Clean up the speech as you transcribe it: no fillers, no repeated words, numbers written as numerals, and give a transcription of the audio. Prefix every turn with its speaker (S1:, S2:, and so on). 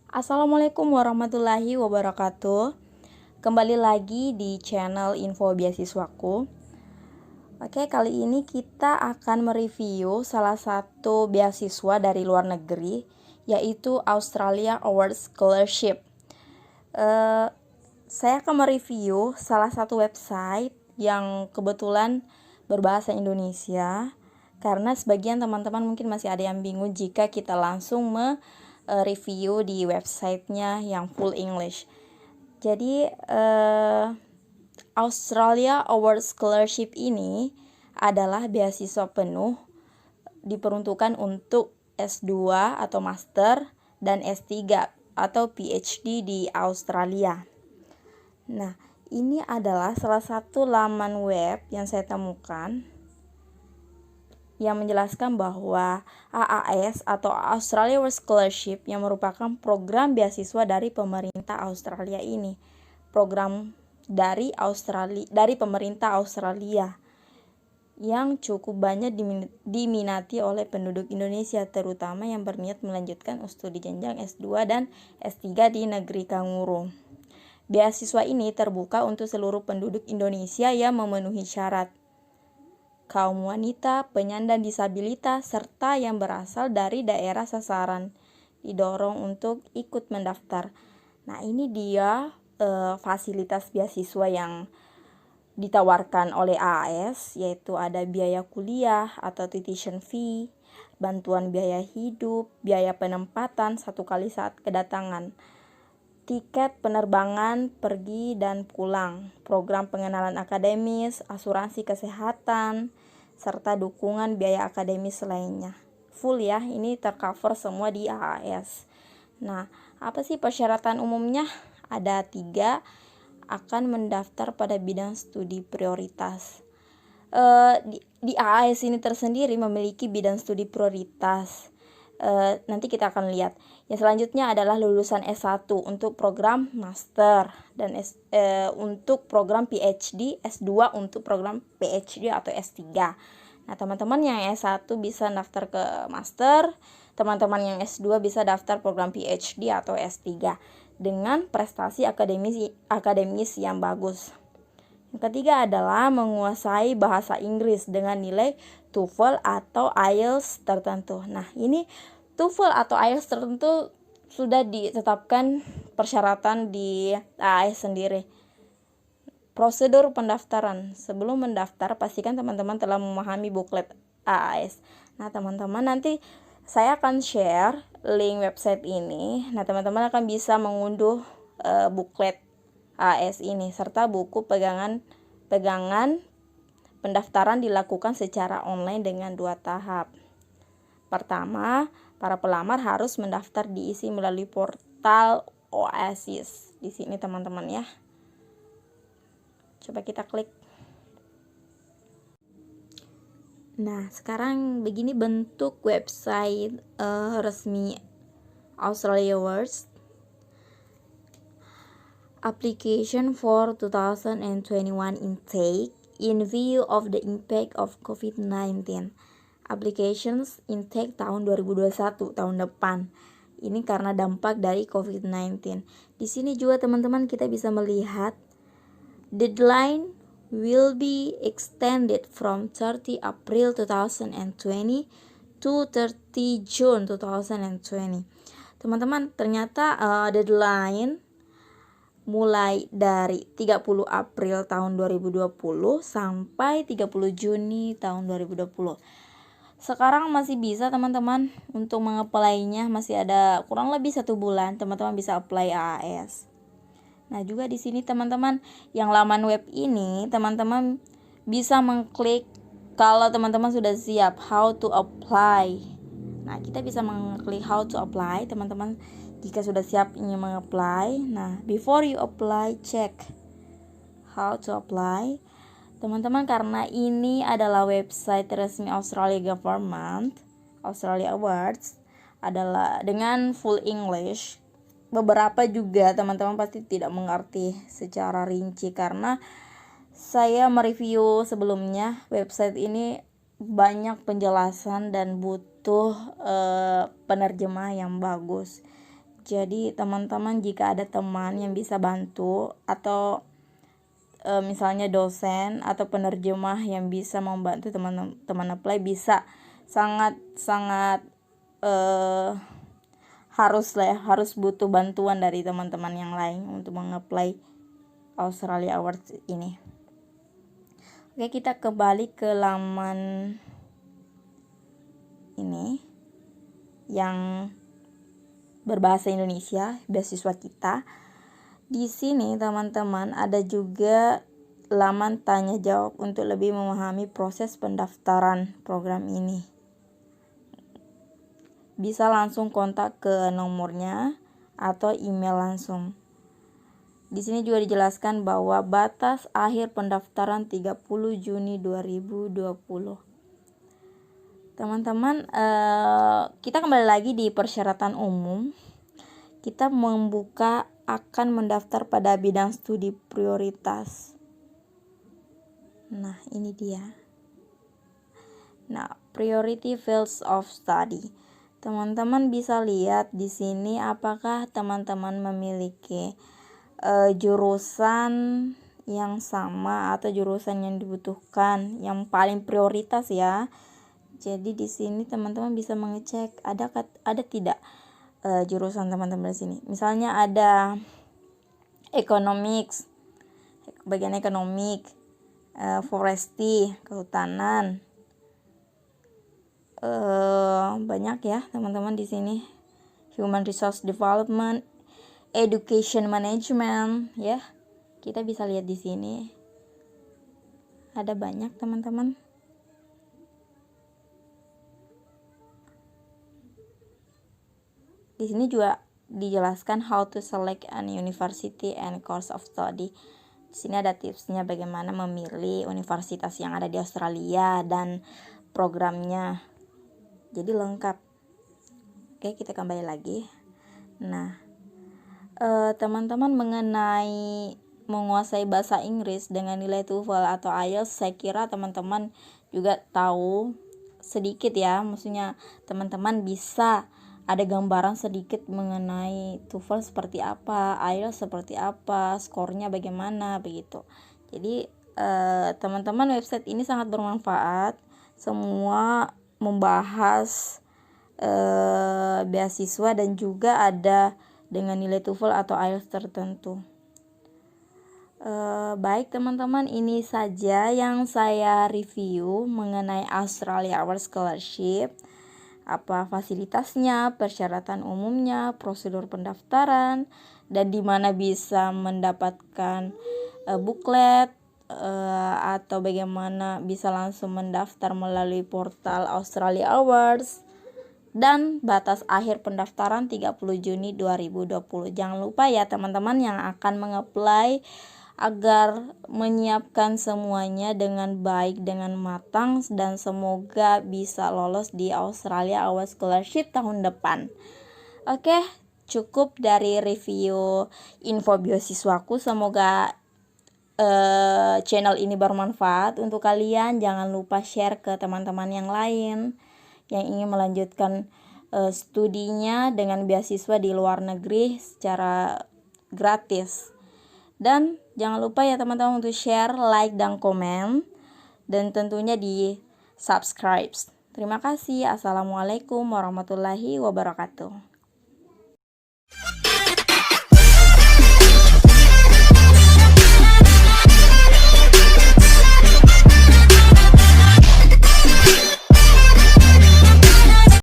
S1: Assalamualaikum warahmatullahi wabarakatuh. Kembali lagi di channel Info Beasiswaku. Oke, kali ini kita akan mereview salah satu beasiswa dari luar negeri, yaitu Australia Awards Scholarship. Saya akan mereview salah satu website yang kebetulan berbahasa Indonesia, karena sebagian teman-teman mungkin masih ada yang bingung jika kita langsung review di websitenya yang full English. Jadi Australia Awards Scholarship ini adalah beasiswa penuh diperuntukkan untuk S2 atau Master dan S3 atau PhD di Australia. Nah, ini adalah salah satu laman web yang saya temukan yang menjelaskan bahwa AAS atau Australia Awards Scholarship yang merupakan program beasiswa dari pemerintah Australia ini. Program dari pemerintah Australia yang cukup banyak diminati oleh penduduk Indonesia, terutama yang berniat melanjutkan studi jenjang S2 dan S3 di negeri Kanguru. Beasiswa ini terbuka untuk seluruh penduduk Indonesia yang memenuhi syarat. Kaum wanita, penyandang disabilitas, serta yang berasal dari daerah sasaran didorong untuk ikut mendaftar. Nah, ini dia fasilitas beasiswa yang ditawarkan oleh AAS, yaitu ada biaya kuliah atau tuition fee, bantuan biaya hidup, biaya penempatan 1 kali saat kedatangan, tiket penerbangan pergi dan pulang, program pengenalan akademis, asuransi kesehatan, serta dukungan biaya akademis lainnya. Full ya, ini tercover semua di AAS. Nah, apa sih persyaratan umumnya? Ada 3, akan mendaftar pada bidang studi prioritas. Di AAS ini tersendiri memiliki bidang studi prioritas. Nanti kita akan lihat. Yang selanjutnya adalah lulusan S1 untuk program master dan untuk program PhD, S2 untuk program PhD atau S3. Nah, teman-teman yang S1 bisa daftar ke master, teman-teman yang S2 bisa daftar program PhD atau S3 dengan prestasi akademis yang bagus. Yang ketiga adalah menguasai bahasa Inggris dengan nilai TOEFL atau IELTS tertentu. Nah, ini TOEFL atau IELTS tertentu sudah ditetapkan persyaratan di AAS sendiri. Prosedur pendaftaran. Sebelum mendaftar, pastikan teman-teman telah memahami buklet AAS. Nah, teman-teman, nanti saya akan share link website ini. Nah, teman-teman akan bisa mengunduh buklet AAS ini serta buku pegangan pendaftaran dilakukan secara online dengan 2 tahap. Pertama, para pelamar harus mendaftar diisi melalui portal Oasis. Di sini teman-teman ya. Coba kita klik. Nah, sekarang begini bentuk website resmi Australia Awards. Application for 2021 intake in view of the impact of COVID-19. Applications intake tahun 2021, tahun depan. Ini karena dampak dari COVID-19. Di sini juga teman-teman kita bisa melihat deadline will be extended from 30 April 2020 to 30 June 2020. Teman-teman, ternyata deadline mulai dari 30 April tahun 2020 sampai 30 Juni tahun 2020. Sekarang masih bisa teman-teman untuk meng-apply-nya, masih ada kurang lebih 1 bulan teman-teman bisa apply AAS. Nah, juga di sini teman-teman yang laman web ini teman-teman bisa mengklik kalau teman-teman sudah siap how to apply. Nah, kita bisa mengklik how to apply teman-teman jika sudah siap ingin mengapply. Nah, before you apply, check how to apply. Teman-teman, karena ini adalah website resmi Australia Government, Australia Awards adalah dengan full English. Beberapa juga teman-teman pasti tidak mengerti secara rinci karena saya mereview sebelumnya. Website ini banyak penjelasan dan butuh penerjemah yang bagus. Jadi teman-teman jika ada teman yang bisa bantu atau misalnya dosen atau penerjemah yang bisa membantu teman-teman apply, bisa sangat harus butuh bantuan dari teman-teman yang lain untuk mengapply Australia Awards ini. Oke, kita kembali ke laman ini yang berbahasa Indonesia, beasiswa kita. Di sini teman-teman ada juga laman tanya jawab untuk lebih memahami proses pendaftaran program ini. Bisa langsung kontak ke nomornya atau email langsung. Di sini juga dijelaskan bahwa batas akhir pendaftaran 30 Juni 2020. Teman-teman, kita kembali lagi di persyaratan umum. Kita membuka akan mendaftar pada bidang studi prioritas. Nah, ini dia. Nah, priority fields of study. Teman-teman bisa lihat di sini apakah teman-teman memiliki jurusan yang sama atau jurusan yang dibutuhkan, yang paling prioritas ya. Jadi di sini teman-teman bisa mengecek ada tidak jurusan teman-teman di sini. Misalnya ada economics, bagian ekonomik, forestry, kehutanan, banyak ya teman-teman di sini. Human resource development, education management, ya. Kita bisa lihat di sini. Ada banyak teman-teman. Di sini juga dijelaskan how to select an university and course of study. Di sini ada tipsnya bagaimana memilih universitas yang ada di Australia dan programnya. Jadi lengkap. Oke, kita kembali lagi. Nah, teman-teman mengenai menguasai bahasa Inggris dengan nilai TOEFL atau IELTS, saya kira teman-teman juga tahu sedikit ya. Maksudnya teman-teman bisa ada gambaran sedikit mengenai TOEFL seperti apa, IELTS seperti apa, skornya bagaimana, begitu. Jadi teman-teman, website ini sangat bermanfaat. Semua membahas beasiswa dan juga ada dengan nilai TOEFL atau IELTS tertentu. Baik teman-teman, ini saja yang saya review mengenai Australia Awards Scholarship. Apa fasilitasnya, persyaratan umumnya, prosedur pendaftaran, dan di mana bisa mendapatkan booklet atau bagaimana bisa langsung mendaftar melalui portal Australia Awards, dan batas akhir pendaftaran 30 Juni 2020. Jangan lupa ya teman-teman yang akan mengapply agar menyiapkan semuanya dengan baik, dengan matang, dan semoga bisa lolos di Australia Awards Scholarship tahun depan. Oke, cukup dari review info beasiswaku. Semoga channel ini bermanfaat untuk kalian. Jangan lupa share ke teman-teman yang lain yang ingin melanjutkan studinya dengan beasiswa di luar negeri secara gratis. Dan jangan lupa ya teman-teman untuk share, like, dan komen, dan tentunya di subscribe. Terima kasih. Assalamualaikum warahmatullahi wabarakatuh.